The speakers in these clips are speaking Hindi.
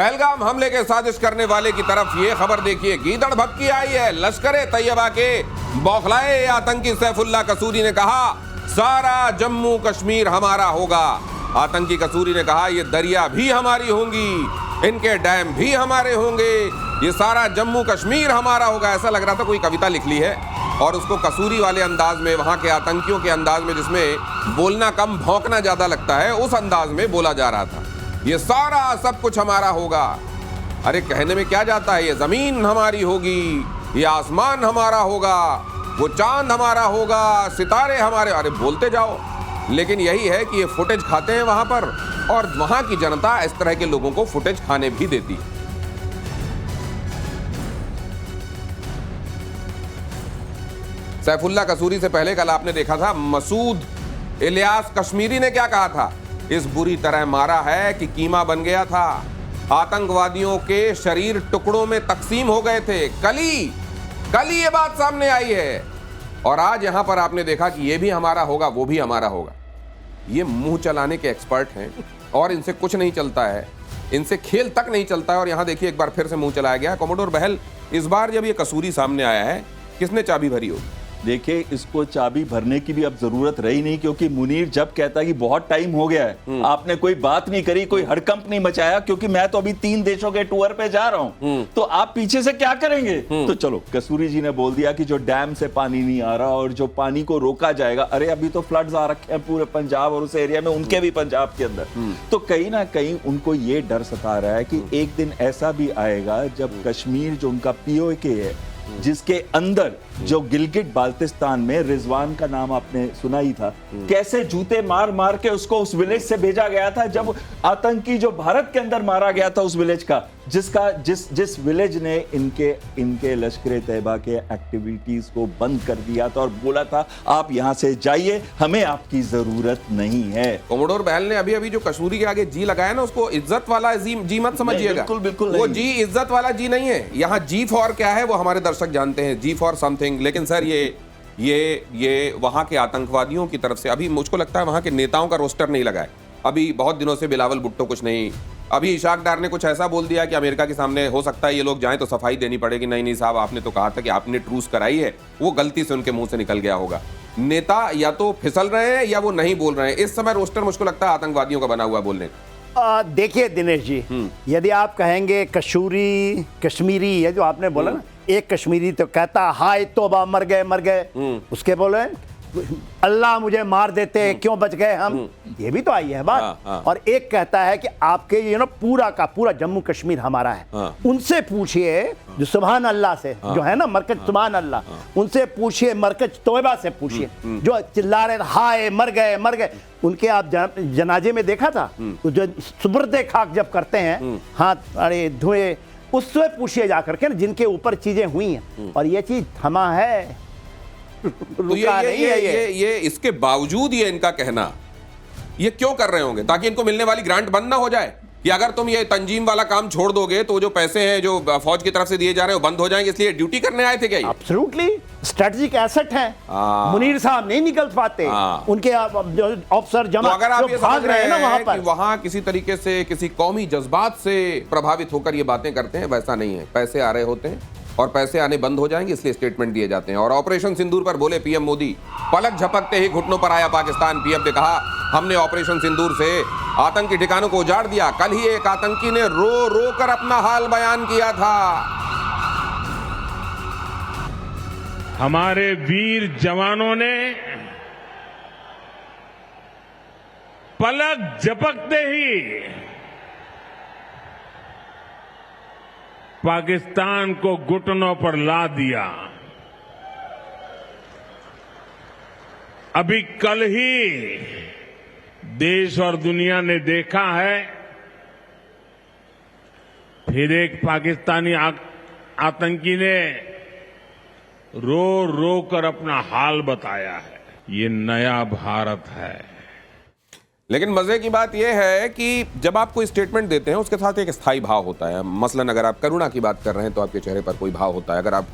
पहलगाम हमले के साजिश करने वाले की तरफ ये खबर देखिए, गीदड़ भक्की आई है। लश्कर तैयबा के बौखलाए आतंकी सैफुल्लाह कसूरी ने कहा सारा जम्मू कश्मीर हमारा होगा। आतंकी कसूरी ने कहा ये दरिया भी हमारी होंगी, इनके डैम भी हमारे होंगे, ये सारा जम्मू कश्मीर हमारा होगा। ऐसा लग रहा था कोई कविता लिख ली है और उसको कसूरी वाले अंदाज में, वहां के आतंकियों के अंदाज में, जिसमें बोलना कम भौंकना ज्यादा लगता है, उस अंदाज में बोला जा रहा था। ये सारा सब कुछ हमारा होगा। अरे कहने में क्या जाता है, ये जमीन हमारी होगी, ये आसमान हमारा होगा, वो चांद हमारा होगा, सितारे हमारे। अरे बोलते जाओ। लेकिन यही है कि ये फुटेज खाते हैं वहां पर, और वहां की जनता इस तरह के लोगों को फुटेज खाने भी देती है। सैफुल्लाह कसूरी से पहले कल आपने देखा था मसूद इलियास कश्मीरी ने क्या कहा था, इस बुरी तरह मारा है कि कीमा बन गया था, आतंकवादियों के शरीर टुकड़ों में तकसीम हो गए थे। कल ही ये बात सामने आई है, और आज यहां पर आपने देखा कि ये भी हमारा होगा, वो भी हमारा होगा। ये मुंह चलाने के एक्सपर्ट हैं और इनसे कुछ नहीं चलता है, इनसे खेल तक नहीं चलता है। और यहां देखिए एक बार फिर से मुंह चलाया गया। कमोडोर बहल, इस बार जब ये कसूरी सामने आया है, किसने चाबी भरी होगी? देखिए, इसको चाबी भरने की भी अब जरूरत रही नहीं, क्योंकि मुनीर जब कहता है कि बहुत टाइम हो गया है, आपने कोई बात नहीं करी, कोई हड़कंप नहीं मचाया, क्योंकि मैं तो अभी 3 देशों के टूर पे जा रहा हूं, तो आप पीछे से क्या करेंगे? तो चलो, कसूरी जी ने बोल दिया कि जो डैम से पानी नहीं आ रहा और जो पानी को रोका जाएगा। अरे अभी तो फ्लड्स आ रखे हैं पूरे पंजाब और उस एरिया में, उनके भी पंजाब के अंदर। तो कहीं ना कहीं उनको ये डर सता रहा है कि एक दिन ऐसा भी आएगा जब कश्मीर, जो उनका POK है, जिसके अंदर जो गिलगिट बाल्टिस्तान में रिजवान का नाम आपने सुना ही था, कैसे जूते मार मार के उसको उस विलेज से भेजा गया था, जब आतंकी जो भारत के अंदर मारा गया था उस विलेज का, जिस विलेज ने इनके लश्कर तैयबा के एक्टिविटीज को बंद कर दिया था और बोला था आप यहां से जाइए, हमें आपकी जरूरत नहीं है। कोमोडोर बहल ने अभी जो कसूरी के आगे जी लगाया ना, उसको इज्जत वाला जी मत समझिएगा। बिल्कुल वो जी इज्जत वाला जी नहीं है। यहाँ जी फॉर क्या है वो हमारे दर्शक जानते हैं, जी फॉर समथिंग। लेकिन सर ये वहां के आतंकवादियों की तरफ से, अभी मुझको लगता है वहां के नेताओं का रोस्टर नहीं लगा है। अभी बहुत दिनों से बिलावल भुट्टो कुछ नहीं, अभी इशाक डार ने कुछ ऐसा बोल दिया कि अमेरिका के सामने हो सकता है ये लोग जाएं तो सफाई देनी पड़ेगी। नहीं साहब, आपने तो कहा था कि आपने ट्रूस कराई है, वो गलती से उनके मुंह से निकल गया होगा। नेता या तो फिसल रहे हैं या वो नहीं बोल रहे हैं। इस समय रोस्टर मुझको लगता है आतंकवादियों का बना हुआ बोलने का। देखिए दिनेश जी, यदि आप कहेंगे कश्मीरी ये जो आपने बोला ना, एक कश्मीरी तो कहता हाय तौबा मर गए, उसके बोले अल्लाह मुझे मार देते, क्यों बच गए हम, ये भी तो आई है बात। और एक कहता है कि आपके पूरा का पूरा जम्मू कश्मीर हमारा है। उनसे पूछिए जो सुभान अल्लाह से जो है ना, मरकज सुभान अल्लाह, उनसे पूछिए, मरकज तौबा से पूछिए, जो चिल्ला रहे हाय मर गए। उनके आप जनाजे में देखा था, जो सुबर्दे खाक जब करते हैं, हाथ अरे धुए, उससे पूछिए जाकर के, जिनके ऊपर चीजें हुई हैं, और ये चीज थमा है। तो ये इसके बावजूद ये इनका कहना, ये क्यों कर रहे होंगे? ताकि इनको मिलने वाली ग्रांट बंद ना हो जाए, कि अगर तुम ये तंजीम वाला काम छोड़ दोगे तो जो पैसे हैं जो फौज की तरफ से दिए जा रहे हैं वो बंद हो जाएंगे, इसलिए ड्यूटी करने आए थे क्या? एब्सोल्युटली स्ट्रेटेजिक एसेट है। मुनीर साहब नहीं निकल पाते, उनके अफसर जमा, तो अगर आप ये भाग रहे हैं ना वहां पर, वहां किसी तरीके से किसी कौमी जज्बात से प्रभावित होकर ये बातें करते हैं, वैसा नहीं है। पैसे आ रहे होते हैं और पैसे आने बंद हो जाएंगे, इसलिए स्टेटमेंट दिए जाते हैं। और ऑपरेशन सिंदूर पर बोले पीएम मोदी, पलक झपकते ही घुटनों पर आया पाकिस्तान। पीएम ने कहा हमने ऑपरेशन सिंदूर से आतंकी ठिकानों को उजाड़ दिया। कल ही एक आतंकी ने रो रो कर अपना हाल बयान किया था। हमारे वीर जवानों ने पलक झपकते ही पाकिस्तान को घुटनों पर ला दिया। अभी कल ही देश और दुनिया ने देखा है, फिर एक पाकिस्तानी आतंकी ने रो रो कर अपना हाल बताया है। ये नया भारत है। लेकिन मजे की बात यह है कि जब आप कोई स्टेटमेंट देते हैं उसके साथ एक स्थायी भाव होता है। मसलन अगर आप करुणा की बात कर रहे हैं तो आपके चेहरे पर कोई भाव होता है, अगर आप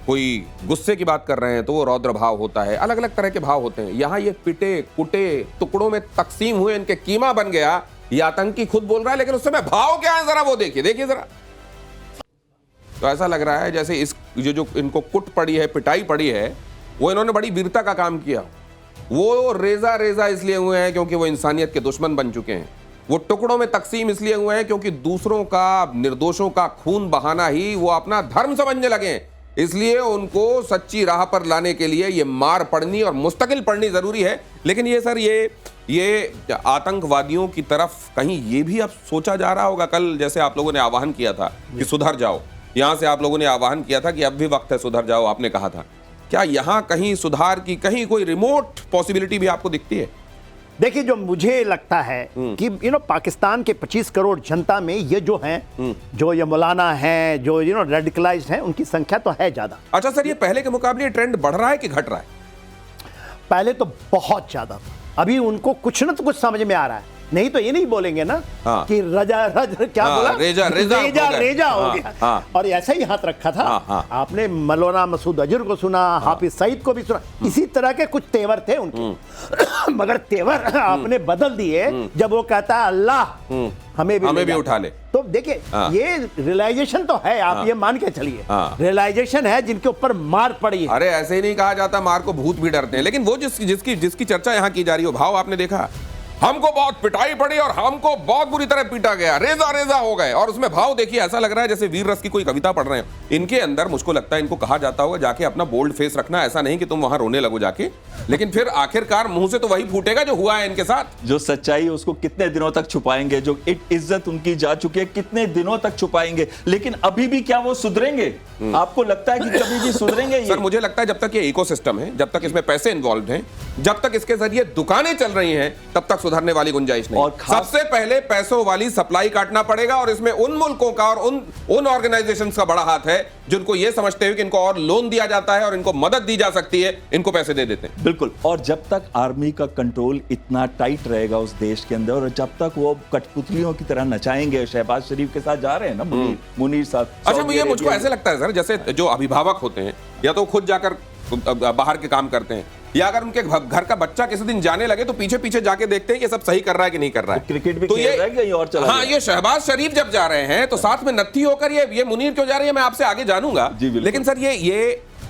कोई गुस्से की बात कर रहे हैं तो वो रौद्र भाव होता है। अलग अलग तरह के भाव होते हैं। यहाँ ये पिटे कुटे टुकड़ों में तकसीम हुए, इनके कीमा बन गया, ये आतंकी खुद बोल रहा है, लेकिन उस समय भाव क्या है जरा वो देखिए, देखिए जरा। तो ऐसा लग रहा है जैसे इस जो इनको कुट पड़ी है, पिटाई पड़ी है, वो इन्होंने बड़ी वीरता का काम किया। वो रेजा रेजा इसलिए हुए हैं क्योंकि वो इंसानियत के दुश्मन बन चुके हैं। वो टुकड़ों में तकसीम इसलिए हुए हैं क्योंकि दूसरों का, निर्दोषों का खून बहाना ही वो अपना धर्म समझने लगे हैं। इसलिए उनको सच्ची राह पर लाने के लिए ये मार पड़नी और मुस्तकिल पड़नी जरूरी है। लेकिन ये सर, ये आतंकवादियों की तरफ कहीं ये भी अब सोचा जा रहा होगा, कल जैसे आप लोगों ने आह्वान किया था कि सुधर जाओ, यहां से आप लोगों ने आह्वान किया था कि अब भी वक्त है सुधर जाओ, आपने कहा था, क्या यहां कहीं सुधार की कहीं कोई रिमोट पॉसिबिलिटी भी आपको दिखती है? देखिए, जो मुझे लगता है कि पाकिस्तान के 25 करोड़ जनता में ये जो हैं, जो ये मौलाना हैं, जो रेडिकलाइज्ड हैं, उनकी संख्या तो है ज्यादा। अच्छा सर, ये पहले के मुकाबले ट्रेंड बढ़ रहा है कि घट रहा है? पहले तो बहुत ज्यादा था, अभी उनको कुछ न तो कुछ समझ में आ रहा है, नहीं तो ये नहीं बोलेंगे ना हाँ। कि रजा रज क्या बोला, रेजा हो गया। और ऐसा ही हाथ रखा था। आपने मौलाना मसूद अजहर को सुना, हाफिज सईद को भी सुना, इसी तरह के कुछ तेवर थे उनके। मगर तेवर आपने बदल दिए जब वो कहता है अल्लाह हमें भी उठा ले। तो देखिए, ये रियलाइजेशन तो है, आप ये मान के चलिए, रियलाइजेशन है जिनके ऊपर मार पड़ी है। अरे ऐसे ही नहीं कहा जाता, मार को भूत भी डरते हैं। लेकिन वो जिसकी चर्चा यहाँ की जा रही हो, भाव आपने देखा, हमको बहुत पिटाई पड़ी और हमको बहुत बुरी तरह पीटा गया, रेजा रेजा हो गए। और उसमें भाव देखिए, ऐसा लग रहा है जैसे वीर रस की कोई कविता पढ़ रहे हैं। इनके अंदर मुझको लगता है इनको कहा जाता होगा जाके अपना बोल्ड फेस रखना, ऐसा नहीं कि तुम वहां रोने लगो जाके, लेकिन फिर आखिरकार मुंह से तो वही फूटेगा जो हुआ है इनके साथ। जो सच्चाई है उसको कितने दिनों तक छुपाएंगे, जो इज्जत उनकी जा चुकी है कितने दिनों तक छुपाएंगे। लेकिन अभी भी क्या वो सुधरेंगे? आपको लगता है कि कभी भी सुधरेंगे? सर मुझे लगता है जब तक ये इकोसिस्टम है, जब तक इसमें पैसे इन्वॉल्व हैं, जब तक इसके जरिए दुकानें चल रही हैं, तब तक सुधरने वाली गुंजाइश नहीं। और सबसे पहले पैसों वाली सप्लाई काटना पड़ेगा, और इसमें उन मुल्कों का और उन ऑर्गेनाइजेशंस का बड़ा हाथ है जिनको ये समझते हैं कि इनको और लोन दिया जाता है और इनको मदद दी जा सकती है, इनको पैसे दे देते हैं। बिल्कुल। और जब तक आर्मी का कंट्रोल इतना टाइट रहेगा उस देश के अंदर, और जब तक वो कठपुतलियों की तरह नचाएंगे, शहबाज शरीफ के साथ जा रहे हैं ना मुनीर साहब। अच्छा, मुझको ऐसे लगता है सर, जैसे जो अभिभावक होते हैं, या तो खुद जाकर बाहर के काम करते हैं, या अगर उनके घर का बच्चा किसी दिन जाने लगे तो पीछे पीछे जाके देखते हैं कि सब सही कर रहा है कि नहीं कर रहा है। क्रिकेट भी खेल रहा है कहीं और चला हाँ, ये शहबाज शरीफ जब जा रहे हैं तो साथ में नत्थी होकर ये मुनीर क्यों जा रही है, मैं आपसे आगे जानूंगा। लेकिन सर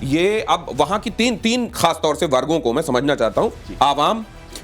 ये अब वहां की तीन खास तौर से वर्गों को मैं समझना चाहता हूं। आवाम,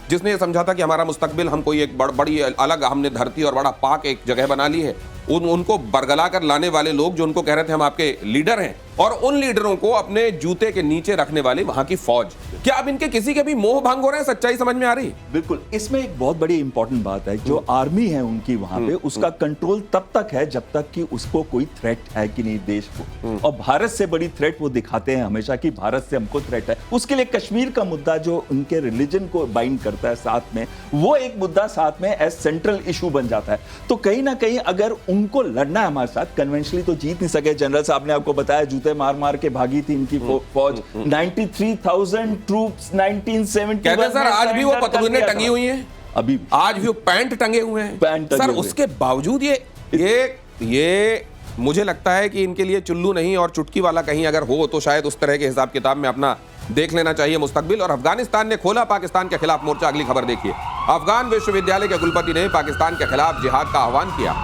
जिसने ये समझा था कि हमारा मुस्तकबिल, हम कोई एक बड़ी अलग हमने धरती और बड़ा पाक एक जगह बना ली है, उनको बरगला कर लाने वाले लोग जो उनको कह रहे थे हम आपके लीडर हैं, और उन लीडरों को अपने जूते के नीचे रखने वाली वहां की फौज, क्या अब इनके किसी के भी मोह भंग हो रहे हैं? सच्चाई समझ में आ रही? बिल्कुल। इसमें एक बहुत बड़ी इंपॉर्टेंट बात है, जो आर्मी है उनकी वहां पे, उसका कंट्रोल तब तक है जब तक कि उसको कोई थ्रेट है कि नहीं देश को, और भारत से बड़ी थ्रेट वो दिखाते हैं हमेशा कि भारत से हमको थ्रेट है। उसके लिए कश्मीर का मुद्दा जो उनके रिलीजन को बाइंड करता है साथ में, वो एक मुद्दा साथ में एज सेंट्रल इशू बन जाता है। तो कहीं ना कहीं अगर उनको लड़ना है हमारे साथ, कन्वेंशनली तो जीत नहीं सके। जनरल साहब ने आपको बताया जूते मार मार के भागी थी इनकी फौज। 93,000 ट्रूप्स 1970। कहते सर आज भी वो पतलूनें टंगी हुई हैं, अभी आज भी वो पैंट टंगे हुए हैं सर। उसके बावजूद ये मुझे लगता है कि इनके लिए चुल्लू नहीं और चुटकी वाला कहीं अगर हो तो शायद उस तरह के हिसाब किताब में अपना देख लेना चाहिए मुस्तकबिल। और अफगानिस्तान ने खोला पाकिस्तान के खिलाफ मोर्चा। अगली खबर देखिए, अफगान विश्वविद्यालय के कुलपति ने पाकिस्तान के खिलाफ जिहाद का आह्वान किया।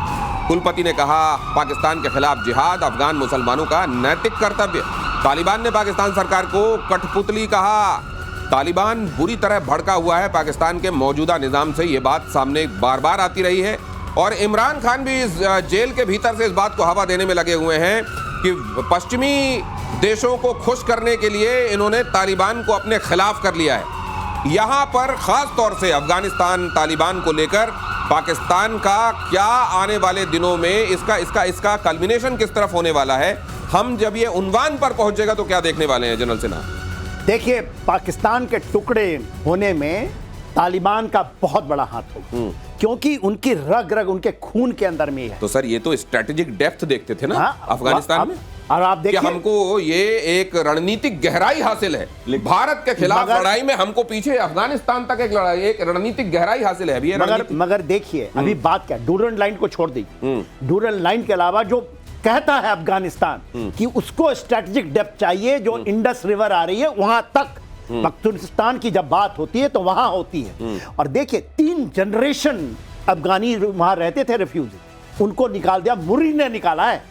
कुलपति ने कहा, पाकिस्तान के खिलाफ जिहाद अफगान मुसलमानों का नैतिक कर्तव्य। तालिबान ने पाकिस्तान सरकार को कठपुतली कहा। तालिबान बुरी तरह भड़का हुआ है पाकिस्तान के मौजूदा निजाम से, ये बात सामने बार बार आती रही है। और इमरान खान भी जेल के भीतर से इस बात को हवा देने में लगे हुए हैं कि पश्चिमी देशों को खुश करने के लिए इन्होंने तालिबान को अपने खिलाफ कर लिया है। यहां पर खास तौर से अफगानिस्तान तालिबान को लेकर पाकिस्तान का क्या आने वाले दिनों में इसका कल्मिनेशन किस तरफ होने वाला है, हम जब ये उन्वान पर पहुंचेगा तो क्या देखने वाले हैं जनरल सिन्हा? देखिए, पाकिस्तान के टुकड़े होने में तालिबान का बहुत बड़ा हाथ होगा, क्योंकि उनकी रग रग उनके खून के अंदर में है। तो सर ये तो स्ट्रेटेजिक डेप्थ देखते थे ना अफगानिस्तान में, और आप देखिए हमको ये एक रणनीतिक गहराई हासिल है। भारत के खिलाफ लड़ाई में हमको पीछे अफगानिस्तान तक एक रणनीतिक गहराई हासिल है अभी। मगर देखिए अभी बात क्या, डूरन लाइन को छोड़ दी, डूरन लाइन के अलावा जो कहता है अफगानिस्तान कि उसको स्ट्रेटेजिक डेप्थ चाहिए, जो इंडस रिवर आ रही है वहां तक पख्तूनख्वास्तान की जब बात होती है तो वहां होती है। और देखिए 3 जनरेशन अफगानी वहां रहते थे रेफ्यूजी, उनको निकाल दिया, मुनीर ने निकाला है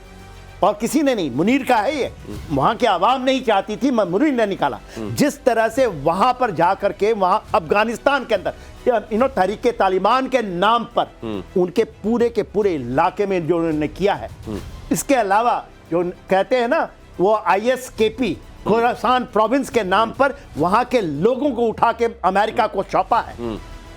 और किसी ने नहीं। मुनीर का है ये, वहां की आवाम नहीं चाहती थी, मुनीर ने निकाला। जिस तरह से वहां पर जाकर के वहां अफगानिस्तान के अंदर तहरीक तालिबान के नाम पर उनके पूरे के पूरे इलाके में जो उन्होंने किया है, इसके अलावा जो कहते हैं ना वो ISKP खुरासान प्रोविंस के नाम पर वहां के लोगों को उठा के अमेरिका को सौंपा है,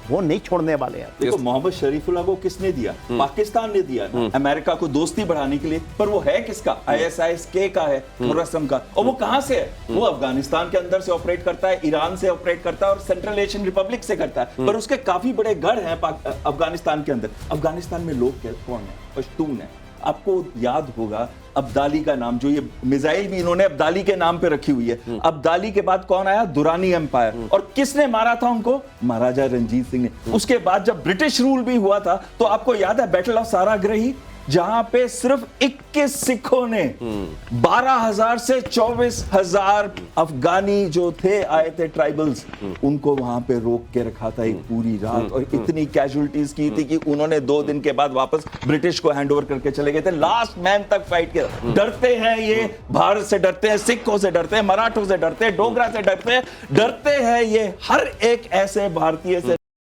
वो नहीं छोड़ने वाले हैं। देखो मोहम्मद शरीफुल्लाह को किसने दिया? पाकिस्तान ने दिया ना, अमेरिका को दोस्ती बढ़ाने के लिए। पर वो है किसका? ISIS-K का है, मुरस्सम का। और वो कहां से है? वो अफगानिस्तान के अंदर से ऑपरेट करता है, ईरान से ऑपरेट करता है और सेंट्रल एशियन रिपब्लिक से करता है। पर उसके काफी बड़े गढ़ हैं अफगानिस्तान के अंदर। अफगानिस्तान में लोग कौन है? पश्तून है। आपको याद होगा अब्दाली का नाम, जो ये मिसाइल भी इन्होंने अब्दाली के नाम पे रखी हुई है। अब्दाली के बाद कौन आया? दुरानी एम्पायर। और किसने मारा था उनको? महाराजा रंजीत सिंह ने। उसके बाद जब ब्रिटिश रूल भी हुआ था तो आपको याद है बैटल ऑफ साराग्रही, जहां पे सिर्फ 21 सिखों ने 12,000 से 24,000 अफगानी जो थे आए थे ट्राइबल्स, उनको वहां पे रोक के रखा था एक पूरी रात। और इतनी कैजुअलिटीज की थी कि उन्होंने 2 दिन के बाद वापस ब्रिटिश को हैंड ओवर करके चले गए थे। लास्ट मैन तक फाइट किया। डरते हैं ये, भारत से डरते हैं, सिखों से डरते हैं, मराठों से डरते हैं, डोगरा से डरते हैं, डरते हैं ये हर एक ऐसे भारतीय से